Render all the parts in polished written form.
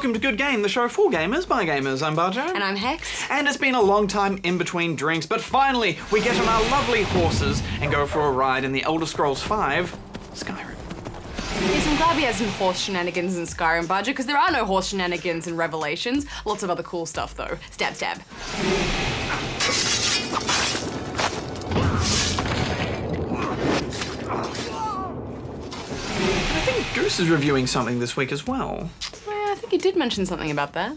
welcome to Good Game, the show for gamers by gamers. I'm Barjo. And I'm Hex. And it's been a long time in between drinks, but finally we get on our lovely horses and go for a ride in the Elder Scrolls V Skyrim. Yes, I'm glad we had some horse shenanigans in Skyrim, Barjo, because there are no horse shenanigans in Revelations. Lots of other cool stuff, though. Stab, stab. I think Goose is reviewing something this week as well. Yeah, I think you did mention something about that.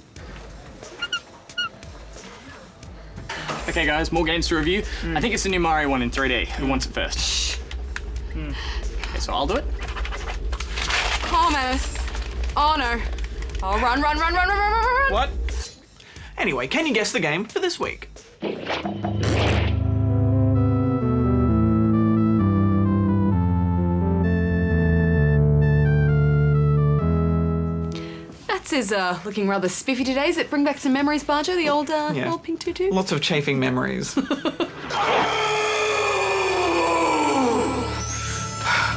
Okay guys, more games to review. I think it's the new Mario one in 3D. Who wants it first? Okay, so I'll do it. Oh, Mammoth. Oh, no. Oh, run, run, run, run, run, run, run, run. What? Anyway, can you guess the game for this week? Is looking rather spiffy today. Does it bring back some memories, Barjo? The old old pink tutu? Lots of chafing memories.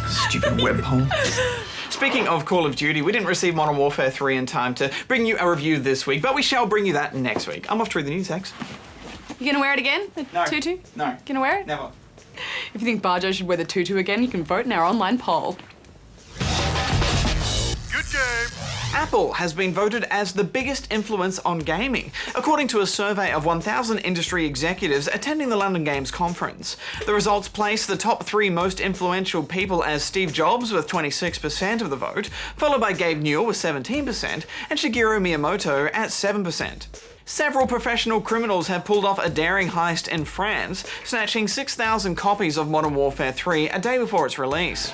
Stupid web hole. Speaking of Call of Duty, we didn't receive Modern Warfare 3 in time to bring you a review this week, but we shall bring you that next week. I'm off to read the news, Hex. You gonna wear it again? The No. tutu? No. Gonna wear it? Never. If you think Barjo should wear the tutu again, you can vote in our online poll. Good game. Apple has been voted as the biggest influence on gaming, according to a survey of 1,000 industry executives attending the London Games conference. The results place the top 3 most influential people as Steve Jobs with 26% of the vote, followed by Gabe Newell with 17%, and Shigeru Miyamoto at 7%. Several professional criminals have pulled off a daring heist in France, snatching 6,000 copies of Modern Warfare 3 a day before its release.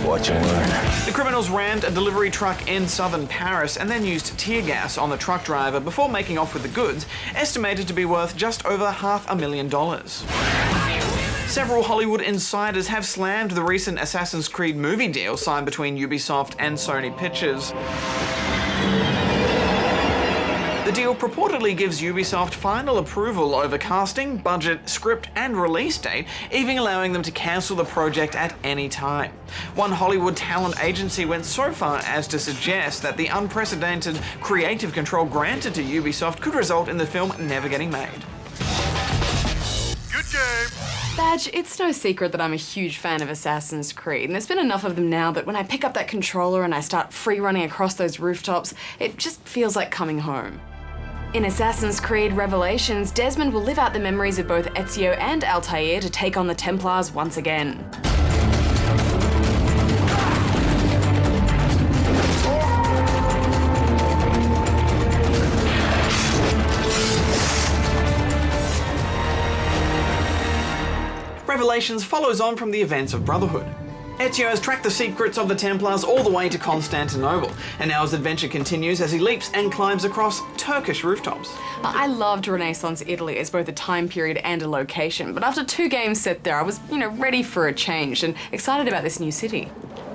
Watch and learn. The criminals rammed a delivery truck in southern Paris and then used tear gas on the truck driver before making off with the goods, estimated to be worth just over $500,000. Several Hollywood insiders have slammed the recent Assassin's Creed movie deal signed between Ubisoft and Sony Pictures. The deal purportedly gives Ubisoft final approval over casting, budget, script, and release date, even allowing them to cancel the project at any time. One Hollywood talent agency went so far as to suggest that the unprecedented creative control granted to Ubisoft could result in the film never getting made. Good game. Badge, it's no secret that I'm a huge fan of Assassin's Creed, and there's been enough of them now that when I pick up that controller and I start free running across those rooftops, it just feels like coming home. In Assassin's Creed Revelations, Desmond will live out the memories of both Ezio and Altair to take on the Templars once again. Revelations follows on from the events of Brotherhood. Ezio has tracked the secrets of the Templars all the way to Constantinople, and now his adventure continues as he leaps and climbs across Turkish rooftops. I loved Renaissance Italy as both a time period and a location, but after 2 games set there, I was, ready for a change and excited about this new city.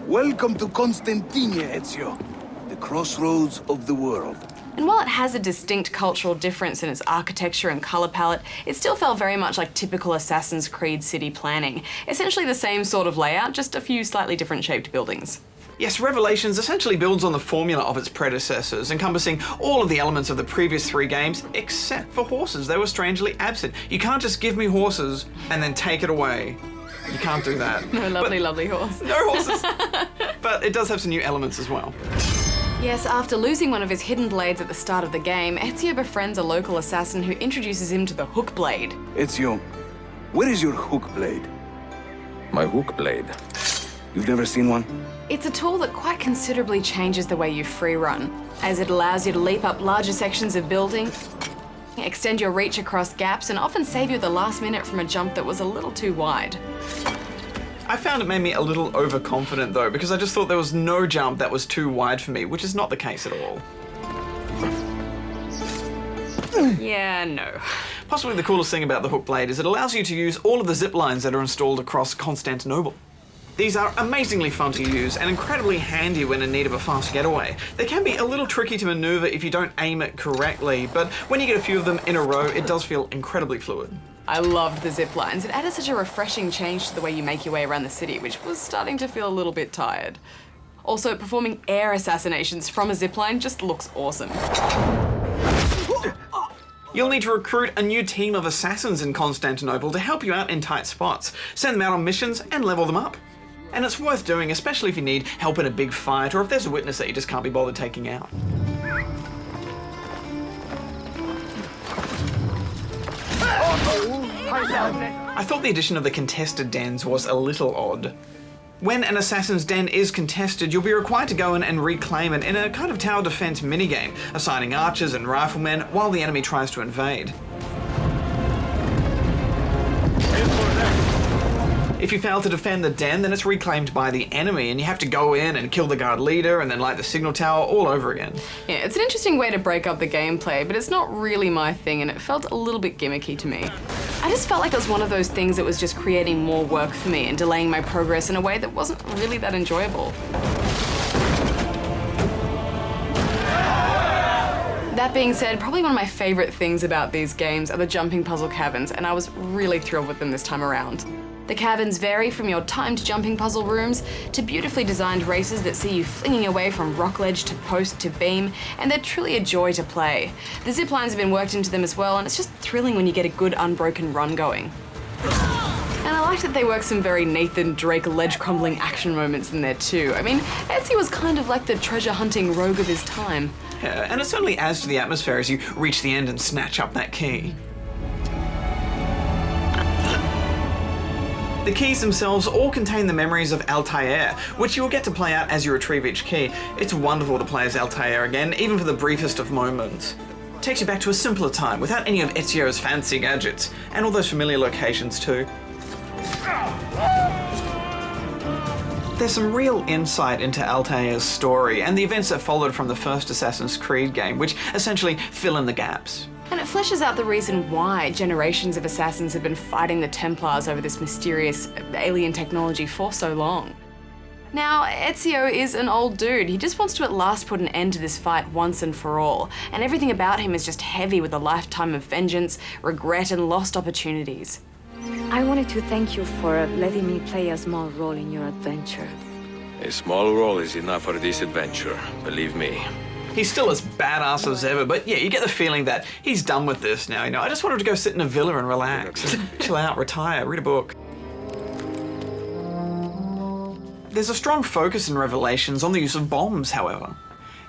Welcome to Constantine, Ezio, the crossroads of the world. And while it has a distinct cultural difference in its architecture and colour palette, it still felt very much like typical Assassin's Creed city planning. Essentially the same sort of layout, just a few slightly different shaped buildings. Yes, Revelations essentially builds on the formula of its predecessors, encompassing all of the elements of the previous 3 games, except for horses. They were strangely absent. You can't just give me horses and then take it away. You can't do that. No lovely horse. No horses! But it does have some new elements as well. Yes, after losing one of his hidden blades at the start of the game, Ezio befriends a local assassin who introduces him to the hook blade. Ezio, where is your hook blade? My hook blade. You've never seen one? It's a tool that quite considerably changes the way you free run, as it allows you to leap up larger sections of building, extend your reach across gaps, and often save you at the last minute from a jump that was a little too wide. I found it made me a little overconfident though, because I just thought there was no jump that was too wide for me, which is not the case at all. Yeah, no. Possibly the coolest thing about the hook blade is it allows you to use all of the zip lines that are installed across Constantinople. These are amazingly fun to use and incredibly handy when in need of a fast getaway. They can be a little tricky to maneuver if you don't aim it correctly, but when you get a few of them in a row, it does feel incredibly fluid. I loved the zip lines. It added such a refreshing change to the way you make your way around the city, which was starting to feel a little bit tired. Also, performing air assassinations from a zipline just looks awesome. You'll need to recruit a new team of assassins in Constantinople to help you out in tight spots, send them out on missions, and level them up. And it's worth doing, especially if you need help in a big fight or if there's a witness that you just can't be bothered taking out. I thought the addition of the contested dens was a little odd. When an assassin's den is contested, you'll be required to go in and reclaim it in a kind of tower defense minigame, assigning archers and riflemen while the enemy tries to invade. If you fail to defend the den, then it's reclaimed by the enemy and you have to go in and kill the guard leader and then light the signal tower all over again. Yeah, it's an interesting way to break up the gameplay, but it's not really my thing and it felt a little bit gimmicky to me. I just felt like it was one of those things that was just creating more work for me and delaying my progress in a way that wasn't really that enjoyable. That being said, probably one of my favorite things about these games are the jumping puzzle caverns, and I was really thrilled with them this time around. The caverns vary from your timed jumping puzzle rooms to beautifully designed races that see you flinging away from rock ledge to post to beam, and they're truly a joy to play. The zip lines have been worked into them as well, and it's just thrilling when you get a good unbroken run going. And I liked that they worked some very Nathan Drake ledge crumbling action moments in there too. I mean, Ezio was kind of like the treasure hunting rogue of his time. Yeah, and it certainly adds to the atmosphere as you reach the end and snatch up that key. The keys themselves all contain the memories of Altair, which you will get to play out as you retrieve each key. It's wonderful to play as Altair again, even for the briefest of moments. It takes you back to a simpler time, without any of Ezio's fancy gadgets, and all those familiar locations too. There's some real insight into Altair's story, and the events that followed from the first Assassin's Creed game, which essentially fill in the gaps. And it fleshes out the reason why generations of assassins have been fighting the Templars over this mysterious alien technology for so long. Now, Ezio is an old dude. He just wants to at last put an end to this fight once and for all, and everything about him is just heavy with a lifetime of vengeance, regret, and lost opportunities. I wanted to thank you for letting me play a small role in your adventure. A small role is enough for this adventure, believe me. He's still as badass as ever, but yeah, you get the feeling that he's done with this now, I just want him to go sit in a villa and relax, chill out, retire, read a book. There's a strong focus in Revelations on the use of bombs, however.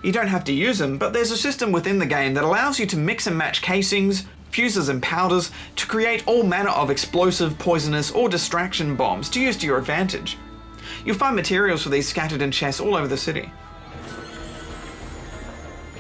You don't have to use them, but there's a system within the game that allows you to mix and match casings, fuses and powders to create all manner of explosive, poisonous, or distraction bombs to use to your advantage. You'll find materials for these scattered in chests all over the city.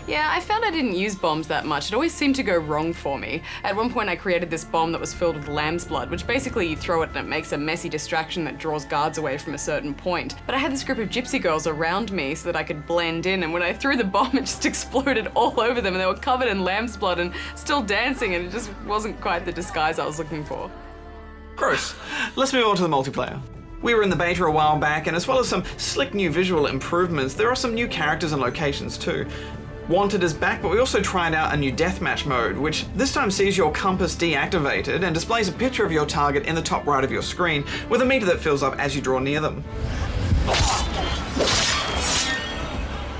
Yeah, I found I didn't use bombs that much. It always seemed to go wrong for me. At one point I created this bomb that was filled with lamb's blood, which basically you throw it and it makes a messy distraction that draws guards away from a certain point. But I had this group of gypsy girls around me so that I could blend in, and when I threw the bomb it just exploded all over them and they were covered in lamb's blood and still dancing, and it just wasn't quite the disguise I was looking for. Gross. Let's move on to the multiplayer. We were in the beta a while back, and as well as some slick new visual improvements, there are some new characters and locations too. Wanted is back, but we also tried out a new deathmatch mode, which this time sees your compass deactivated and displays a picture of your target in the top right of your screen, with a meter that fills up as you draw near them.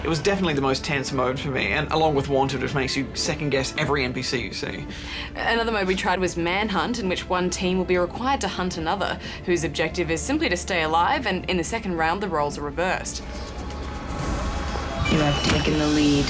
It was definitely the most tense mode for me, and along with Wanted, which makes you second guess every NPC you see. Another mode we tried was Manhunt, in which one team will be required to hunt another, whose objective is simply to stay alive, and in the second round the roles are reversed. You have taken the lead.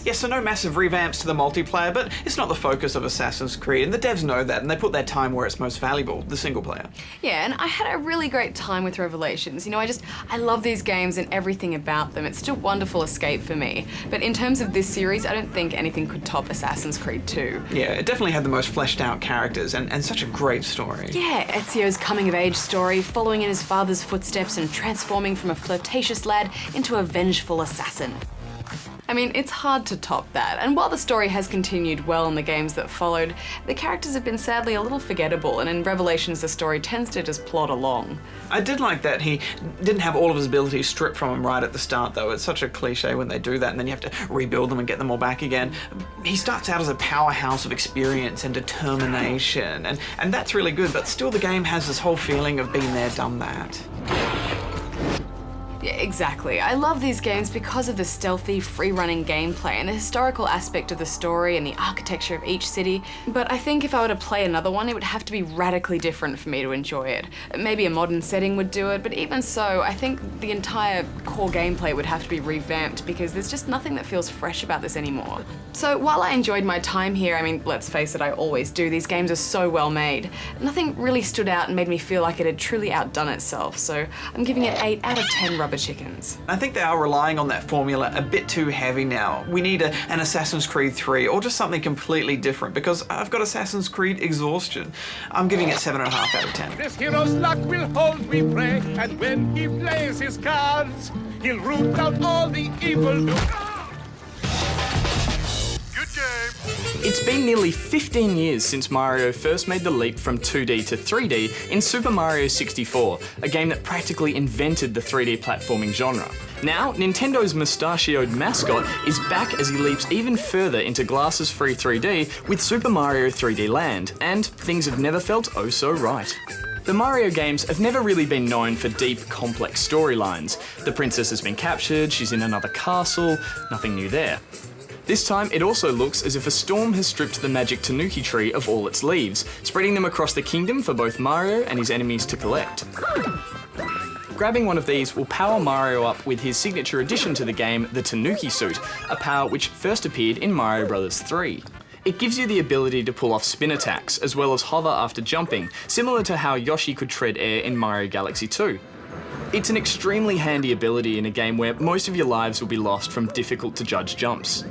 Yes, so no massive revamps to the multiplayer, but it's not the focus of Assassin's Creed, and the devs know that, and they put their time where it's most valuable, the single player. Yeah, and I had a really great time with Revelations. I love these games and everything about them. It's such a wonderful escape for me. But in terms of this series, I don't think anything could top Assassin's Creed 2. Yeah, it definitely had the most fleshed out characters, and such a great story. Yeah, Ezio's coming-of-age story, following in his father's footsteps and transforming from a flirtatious lad into a vengeful assassin. I mean, it's hard to top that, and while the story has continued well in the games that followed, the characters have been sadly a little forgettable, and in Revelations the story tends to just plod along. I did like that he didn't have all of his abilities stripped from him right at the start, though. It's such a cliche when they do that, and then you have to rebuild them and get them all back again. He starts out as a powerhouse of experience and determination, and that's really good, but still the game has this whole feeling of been there, done that. Yeah, exactly. I love these games because of the stealthy, free-running gameplay and the historical aspect of the story and the architecture of each city, but I think if I were to play another one, it would have to be radically different for me to enjoy it. Maybe a modern setting would do it, but even so, I think the entire core gameplay would have to be revamped because there's just nothing that feels fresh about this anymore. So while I enjoyed my time here, I mean, let's face it, I always do, these games are so well made, nothing really stood out and made me feel like it had truly outdone itself, so I'm giving it 8 out of 10 rubber chickens. I think they are relying on that formula a bit too heavy now. We need an Assassin's Creed 3 or just something completely different because I've got Assassin's Creed exhaustion. I'm giving it 7.5 out of 10. This hero's luck will hold, we pray, and when he plays his cards, he'll root out all the evil. It's been nearly 15 years since Mario first made the leap from 2D to 3D in Super Mario 64, a game that practically invented the 3D platforming genre. Now, Nintendo's mustachioed mascot is back as he leaps even further into glasses-free 3D with Super Mario 3D Land, and things have never felt oh so right. The Mario games have never really been known for deep, complex storylines. The princess has been captured, she's in another castle, nothing new there. This time, it also looks as if a storm has stripped the magic Tanuki tree of all its leaves, spreading them across the kingdom for both Mario and his enemies to collect. Grabbing one of these will power Mario up with his signature addition to the game, the Tanuki Suit, a power which first appeared in Mario Bros. 3. It gives you the ability to pull off spin attacks, as well as hover after jumping, similar to how Yoshi could tread air in Mario Galaxy 2. It's an extremely handy ability in a game where most of your lives will be lost from difficult to judge jumps.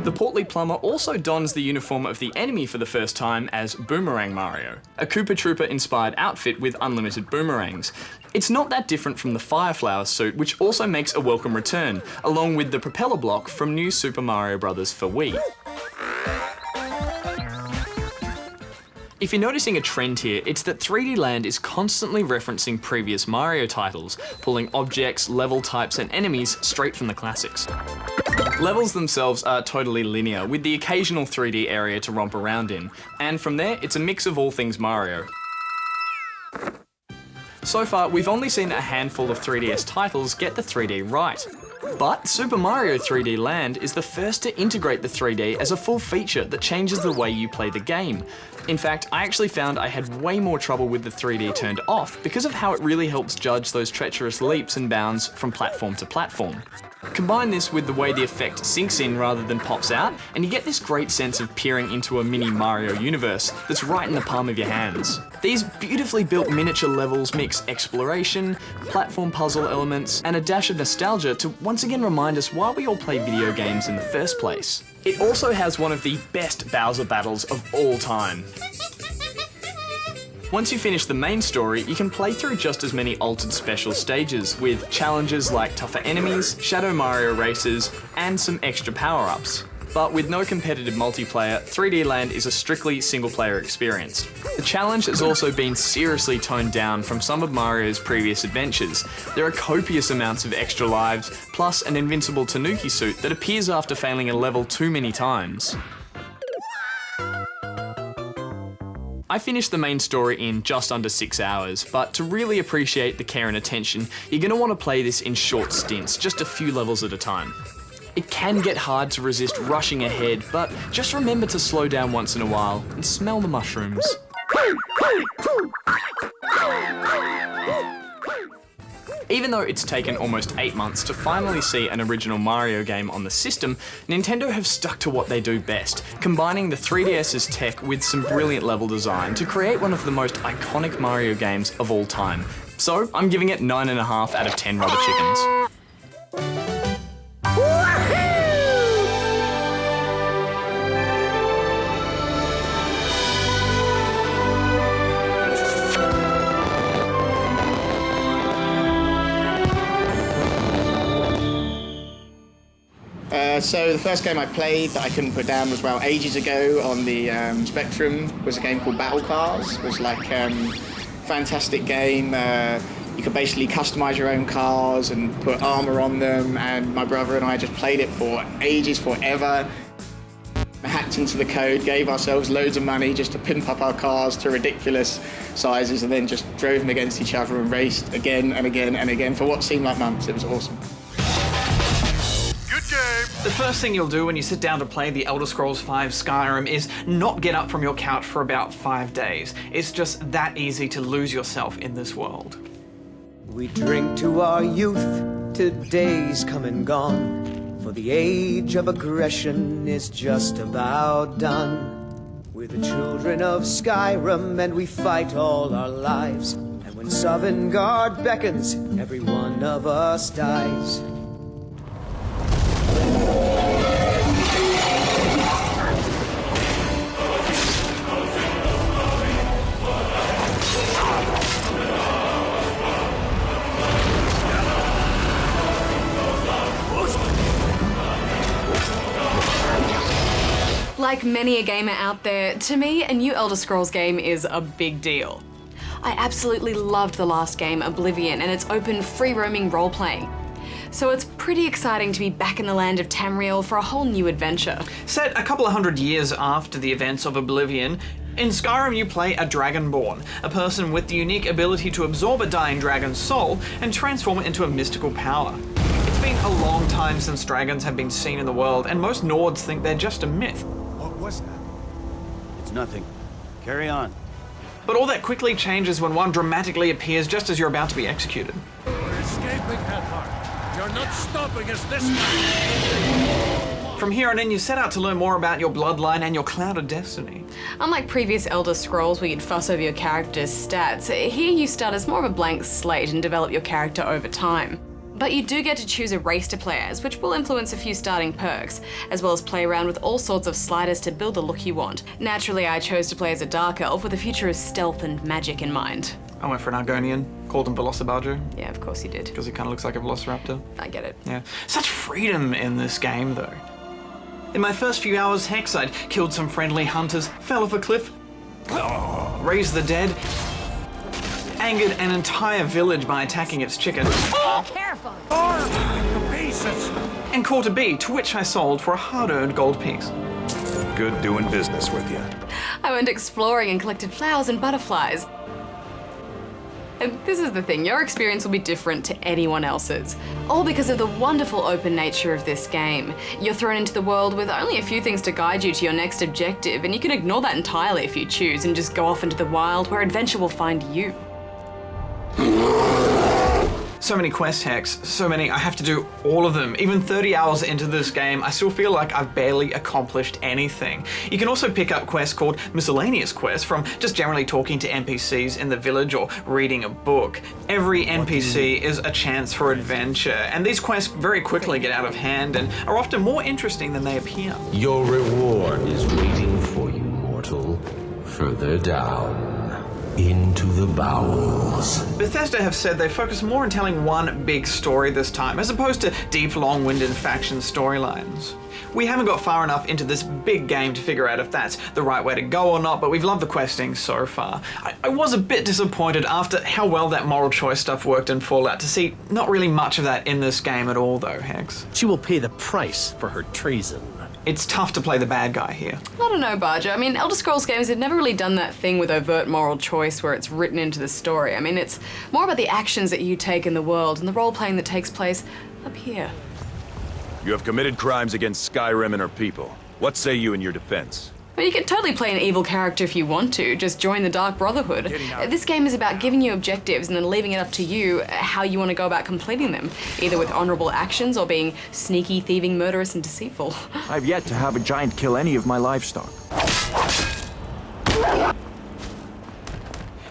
The portly plumber also dons the uniform of the enemy for the first time as Boomerang Mario, a Koopa Troopa inspired outfit with unlimited boomerangs. It's not that different from the Fireflower suit, which also makes a welcome return, along with the propeller block from New Super Mario Bros. For Wii. If you're noticing a trend here, it's that 3D Land is constantly referencing previous Mario titles, pulling objects, level types and enemies straight from the classics. Levels themselves are totally linear, with the occasional 3D area to romp around in, and from there it's a mix of all things Mario. So far, we've only seen a handful of 3DS titles get the 3D right. But Super Mario 3D Land is the first to integrate the 3D as a full feature that changes the way you play the game. In fact, I actually found I had way more trouble with the 3D turned off because of how it really helps judge those treacherous leaps and bounds from platform to platform. Combine this with the way the effect sinks in rather than pops out, and you get this great sense of peering into a mini Mario universe that's right in the palm of your hands. These beautifully built miniature levels mix exploration, platform puzzle elements, and a dash of nostalgia to once again remind us why we all play video games in the first place. It also has one of the best Bowser battles of all time. Once you finish the main story, you can play through just as many altered special stages, with challenges like tougher enemies, Shadow Mario races, and some extra power-ups. But with no competitive multiplayer, 3D Land is a strictly single-player experience. The challenge has also been seriously toned down from some of Mario's previous adventures. There are copious amounts of extra lives, plus an invincible Tanuki suit that appears after failing a level too many times. I finished the main story in just under 6 hours, but to really appreciate the care and attention, you're going to want to play this in short stints, just a few levels at a time. It can get hard to resist rushing ahead, but just remember to slow down once in a while and smell the mushrooms. Even though it's taken almost 8 months to finally see an original Mario game on the system, Nintendo have stuck to what they do best, combining the 3DS's tech with some brilliant level design to create one of the most iconic Mario games of all time. So, I'm giving it 9.5 out of 10 rubber chickens. So the first game I played that I couldn't put down was, well, ages ago on the Spectrum, was a game called Battle Cars. It was like fantastic game. You could basically customize your own cars and put armor on them, and my brother and I just played it for ages, forever. hacked into the code, gave ourselves loads of money just to pimp up our cars to ridiculous sizes, and then just drove them against each other and raced again and again and again for what seemed like months. It was awesome. Good game. The first thing you'll do when you sit down to play The Elder Scrolls V Skyrim is not get up from your couch for about 5 days. It's just that easy to lose yourself in this world. We drink to our youth, to days come and gone, for the age of aggression is just about done. We're the children of Skyrim and we fight all our lives, and when Sovngarde beckons, every one of us dies. Like many a gamer out there, to me, a new Elder Scrolls game is a big deal. I absolutely loved the last game, Oblivion, and its open, free-roaming role-playing. So it's pretty exciting to be back in the land of Tamriel for a whole new adventure. Set a couple of hundred years after the events of Oblivion, in Skyrim you play a Dragonborn, a person with the unique ability to absorb a dying dragon's soul and transform it into a mystical power. It's been a long time since dragons have been seen in the world, and most Nords think they're just a myth. What was that? It's nothing. Carry on. But all that quickly changes when one dramatically appears just as you're about to be executed. We're escaping, Headhart. You're not stopping us this time. From here on in, you set out to learn more about your bloodline and your cloud of destiny. Unlike previous Elder Scrolls where you'd fuss over your character's stats, here you start as more of a blank slate and develop your character over time. But you do get to choose a race to play as, which will influence a few starting perks, as well as play around with all sorts of sliders to build the look you want. Naturally, I chose to play as a Dark Elf with a future of stealth and magic in mind. I went for an Argonian, called him Velocibadger, Yeah, of course you did. because he kind of looks like a velociraptor. I get it. Yeah. Such freedom in this game, though. In my first few hours, Hex, I'd killed some friendly hunters, fell off a cliff, raised the dead, angered an entire village by attacking its chicken, Careful! and caught a bee, to which I sold for a hard-earned gold piece. Good doing business with you. I went exploring and collected flowers and butterflies. And this is the thing, your experience will be different to anyone else's. All because of the wonderful open nature of this game. You're thrown into the world with only a few things to guide you to your next objective, and you can ignore that entirely if you choose and just go off into the wild where adventure will find you. So many quest Hex, so many, I have to do all of them. Even 30 hours into this game, I still feel like I've barely accomplished anything. You can also pick up quests called miscellaneous quests from just generally talking to NPCs in the village or reading a book. Every NPC is a chance for adventure, and these quests very quickly get out of hand and are often more interesting than they appear. Your reward is waiting for you, mortal. Further down. Into the bowels. Bethesda have said they focus more on telling one big story this time, as opposed to deep, long-winded faction storylines. We haven't got far enough into this big game to figure out if that's the right way to go or not, but we've loved the questing so far. I was a bit disappointed after how well that moral choice stuff worked in Fallout to see not really much of that in this game at all though, Hex. She will pay the price for her treason. It's tough to play the bad guy here. I don't know, Barger. I mean, Elder Scrolls games have never really done that thing with overt moral choice where it's written into the story. I mean, it's more about the actions that you take in the world and the role-playing that takes place up here. You have committed crimes against Skyrim and her people. What say you in your defense? But you can totally play an evil character if you want to. Just join the Dark Brotherhood. This game is about giving you objectives and then leaving it up to you how you want to go about completing them, either with honorable actions or being sneaky, thieving, murderous, and deceitful. I've yet to have a giant kill any of my livestock.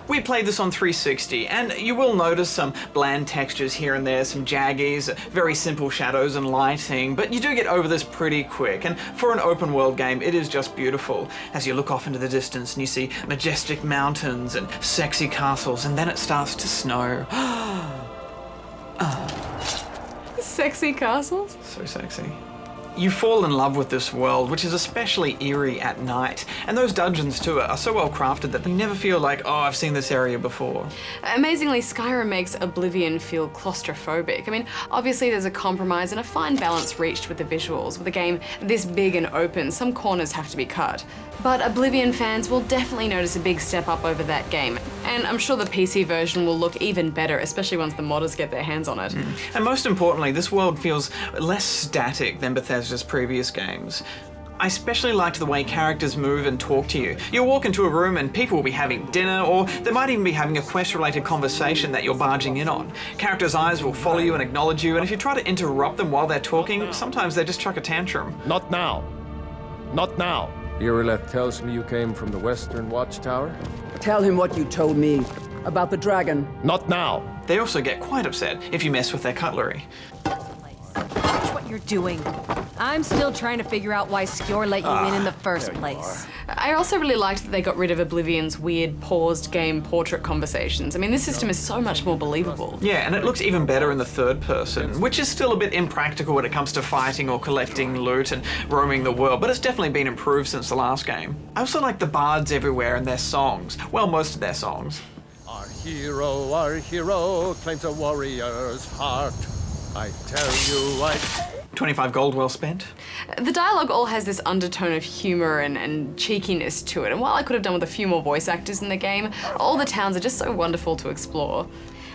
We played this on 360, and you will notice some bland textures here and there, some jaggies, very simple shadows and lighting, but you do get over this pretty quick, and for an open world game, it is just beautiful. As you look off into the distance and you see majestic mountains and sexy castles, and then it starts to snow. Sexy castles? So sexy. You fall in love with this world, which is especially eerie at night. And those dungeons too are so well crafted that you never feel like, oh, I've seen this area before. Amazingly, Skyrim makes Oblivion feel claustrophobic. I mean, obviously there's a compromise and a fine balance reached with the visuals. With a game this big and open, some corners have to be cut. But Oblivion fans will definitely notice a big step up over that game. And I'm sure the PC version will look even better, especially once the modders get their hands on it. And most importantly, this world feels less static than Bethesda's previous games. I especially liked the way characters move and talk to you. You'll walk into a room and people will be having dinner, or they might even be having a quest-related conversation that you're barging in on. Characters' eyes will follow you and acknowledge you, and if you try to interrupt them while they're talking, sometimes they just chuck a tantrum. Not now. Not now. Irileth tells me you came from the Western Watchtower? Tell him what you told me about the dragon. Not now. They also get quite upset if you mess with their cutlery. Watch what you're doing. I'm still trying to figure out why Skjor let you in the first place. I also really liked that they got rid of Oblivion's weird paused game portrait conversations. I mean, this system is so much more believable. Yeah, and it looks even better in the third person, which is still a bit impractical when it comes to fighting or collecting loot and roaming the world, but it's definitely been improved since the last game. I also like the bards everywhere and their songs. Well, most of their songs. Our hero claims a warrior's heart. I tell you, 25 gold well spent. The dialogue all has this undertone of humor and cheekiness to it, and while I could have done with a few more voice actors in the game, all the towns are just so wonderful to explore.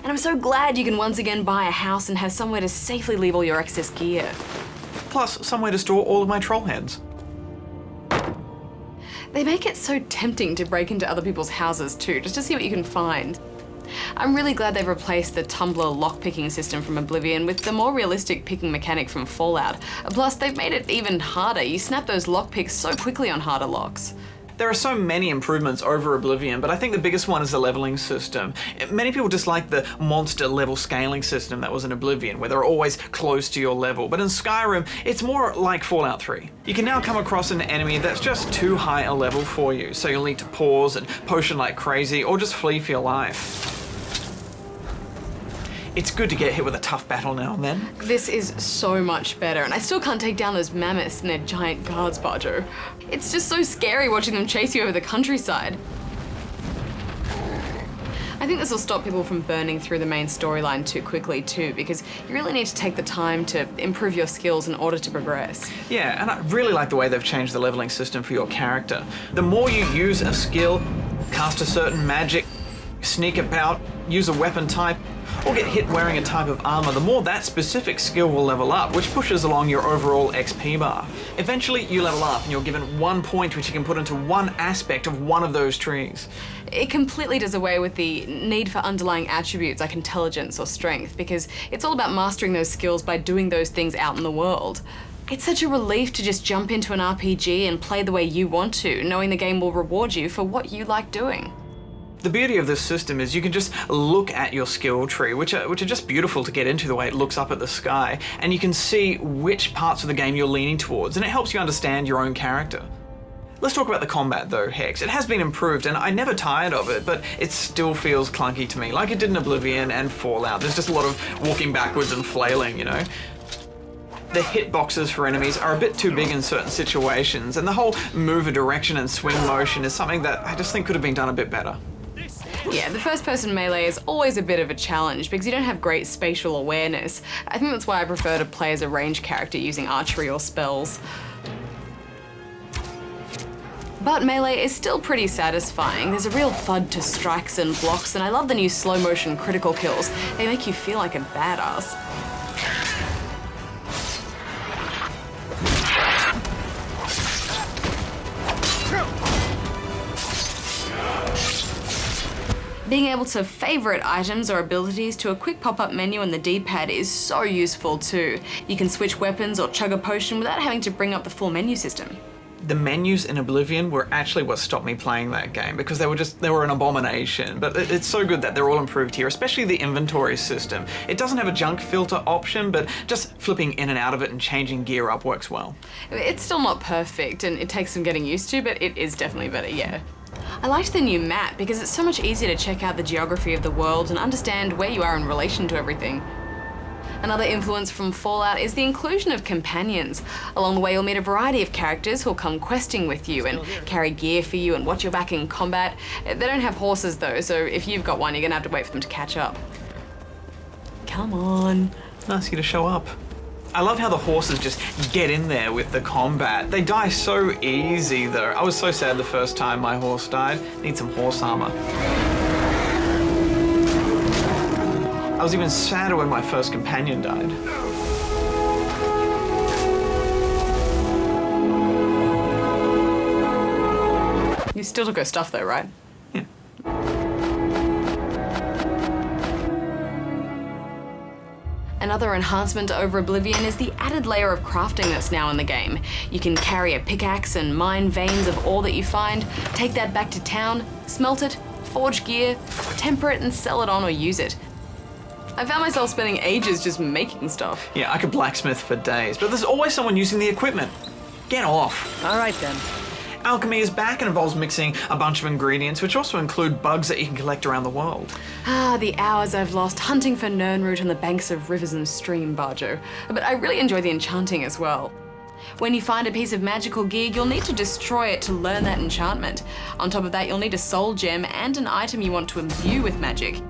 And I'm so glad you can once again buy a house and have somewhere to safely leave all your excess gear. Plus, somewhere to store all of my troll heads. They make it so tempting to break into other people's houses too, just to see what you can find. I'm really glad they've replaced the tumbler lock-picking system from Oblivion with the more realistic picking mechanic from Fallout. Plus, they've made it even harder. You snap those lockpicks so quickly on harder locks. There are so many improvements over Oblivion, but I think the biggest one is the leveling system. Many people dislike the monster level scaling system that was in Oblivion, where they're always close to your level, but in Skyrim, it's more like Fallout 3. You can now come across an enemy that's just too high a level for you, so you'll need to pause and potion like crazy, or just flee for your life. It's good to get hit with a tough battle now and then. This is so much better, and I still can't take down those mammoths and their giant guards, Bajo. It's just so scary watching them chase you over the countryside. I think this will stop people from burning through the main storyline too quickly too, because you really need to take the time to improve your skills in order to progress. Yeah, and I really like the way they've changed the leveling system for your character. The more you use a skill, cast a certain magic, sneak about, use a weapon type, or get hit wearing a type of armor, the more that specific skill will level up, which pushes along your overall XP bar. Eventually, you level up and you're given 1 point which you can put into one aspect of one of those trees. It completely does away with the need for underlying attributes like intelligence or strength, because it's all about mastering those skills by doing those things out in the world. It's such a relief to just jump into an RPG and play the way you want to, knowing the game will reward you for what you like doing. The beauty of this system is you can just look at your skill tree, which are just beautiful to get into the way it looks up at the sky, and you can see which parts of the game you're leaning towards, and it helps you understand your own character. Let's talk about the combat though, Hex. It has been improved, and I never tired of it, but it still feels clunky to me, like it did in Oblivion and Fallout. There's just a lot of walking backwards and flailing, you know? The hitboxes for enemies are a bit too big in certain situations, and the whole move a direction and swing motion is something that I just think could have been done a bit better. Yeah, the first-person melee is always a bit of a challenge because you don't have great spatial awareness. I think that's why I prefer to play as a ranged character using archery or spells. But melee is still pretty satisfying. There's a real thud to strikes and blocks, and I love the new slow-motion critical kills. They make you feel like a badass. Being able to favorite items or abilities to a quick pop-up menu on the D-pad is so useful too. You can switch weapons or chug a potion without having to bring up the full menu system. The menus in Oblivion were actually what stopped me playing that game, because they were an abomination. But it's so good that they're all improved here, especially the inventory system. It doesn't have a junk filter option, but just flipping in and out of it and changing gear up works well. It's still not perfect and it takes some getting used to, but it is definitely better, yeah. I liked the new map because it's so much easier to check out the geography of the world and understand where you are in relation to everything. Another influence from Fallout is the inclusion of companions. Along the way, you'll meet a variety of characters who'll come questing with you and carry gear for you and watch your back in combat. They don't have horses though, so if you've got one, you're gonna have to wait for them to catch up. Come on. Nice of you to show up. I love how the horses just get in there with the combat. They die so easy though. I was so sad the first time my horse died. Need some horse armor. I was even sadder when my first companion died. You still took her stuff though, right? Yeah. Another enhancement over Oblivion is the added layer of crafting that's now in the game. You can carry a pickaxe and mine veins of ore that you find, take that back to town, smelt it, forge gear, temper it and sell it on or use it. I found myself spending ages just making stuff. Yeah, I could blacksmith for days, but there's always someone using the equipment. Get off. All right then. Alchemy is back and involves mixing a bunch of ingredients, which also include bugs that you can collect around the world. Ah, the hours I've lost hunting for Nirnroot on the banks of rivers and stream, Barjo. But I really enjoy the enchanting as well. When you find a piece of magical gear, you'll need to destroy it to learn that enchantment. On top of that, you'll need a soul gem and an item you want to imbue with magic.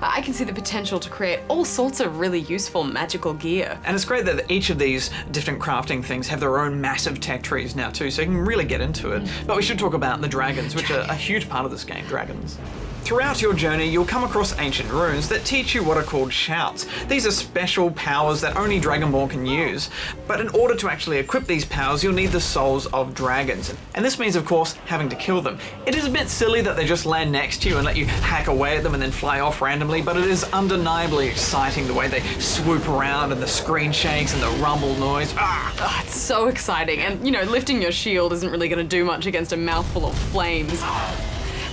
I can see the potential to create all sorts of really useful magical gear. And it's great that each of these different crafting things have their own massive tech trees now too, so you can really get into it. But we should talk about the dragons, which are a huge part of this game, dragons. Throughout your journey, you'll come across ancient runes that teach you what are called shouts. These are special powers that only Dragonborn can use. But in order to actually equip these powers, you'll need the souls of dragons. And this means, of course, having to kill them. It is a bit silly that they just land next to you and let you hack away at them and then fly off randomly, but it is undeniably exciting the way they swoop around and the screen shakes and the rumble noise. Oh, it's so exciting. And, you know, lifting your shield isn't really going to do much against a mouthful of flames.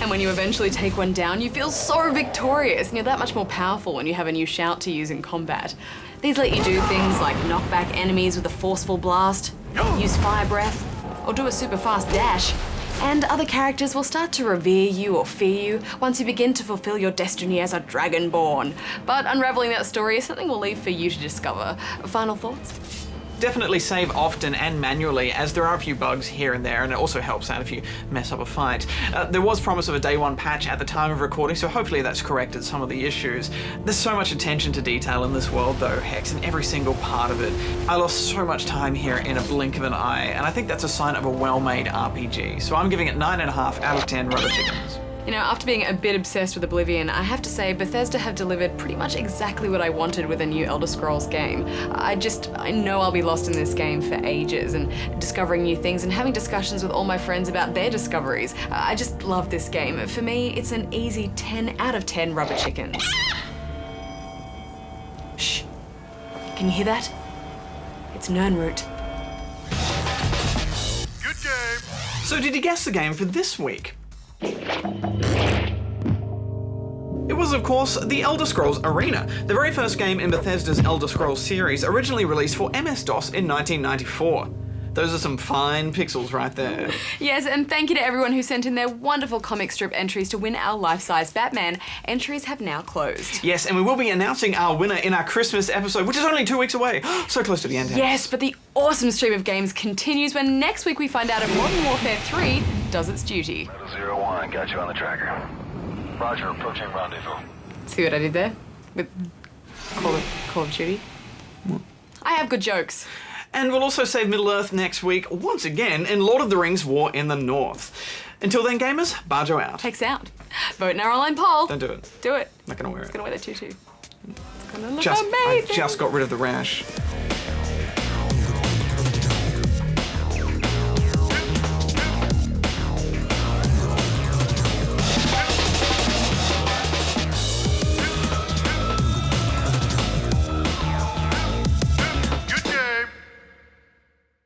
And when you eventually take one down, you feel so victorious, and you're that much more powerful when you have a new shout to use in combat. These let you do things like knock back enemies with a forceful blast, use fire breath, or do a super fast dash. And other characters will start to revere you or fear you once you begin to fulfill your destiny as a Dragonborn. But unraveling that story is something we'll leave for you to discover. Final thoughts? Definitely save often and manually, as there are a few bugs here and there, and it also helps out if you mess up a fight. There was promise of a day one patch at the time of recording, so hopefully that's corrected some of the issues. There's so much attention to detail in this world though, Hex, in every single part of it. I lost so much time here in a blink of an eye, and I think that's a sign of a well-made RPG. So I'm giving it 9.5 out of 10 rubber chickens. You know, after being a bit obsessed with Oblivion, I have to say Bethesda have delivered pretty much exactly what I wanted with a new Elder Scrolls game. I know I'll be lost in this game for ages and discovering new things and having discussions with all my friends about their discoveries. I just love this game. For me, it's an easy 10 out of 10 rubber chickens. Shh. Can you hear that? It's Nirnroot. Good game. So did you guess the game for this week? It was, of course, The Elder Scrolls Arena, the very first game in Bethesda's Elder Scrolls series, originally released for MS-DOS in 1994. Those are some fine pixels right there. Yes, and thank you to everyone who sent in their wonderful comic strip entries to win our life-size Batman. Entries have now closed. Yes, and we will be announcing our winner in our Christmas episode, which is only 2 weeks away. So close to the end. Yes, but the awesome stream of games continues when next week we find out if Modern Warfare 3 does its duty. 01, got you on the tracker. Roger, approaching rendezvous. See what I did there? With Call of Duty? I have good jokes. And we'll also save Middle-earth next week, once again, in Lord of the Rings War in the North. Until then, gamers, Barjo out. Takes out. Vote in our online poll. Don't do it. Do it. Not gonna wear it. It's gonna wear the tutu. It's gonna look I amazing. just got rid of the rash.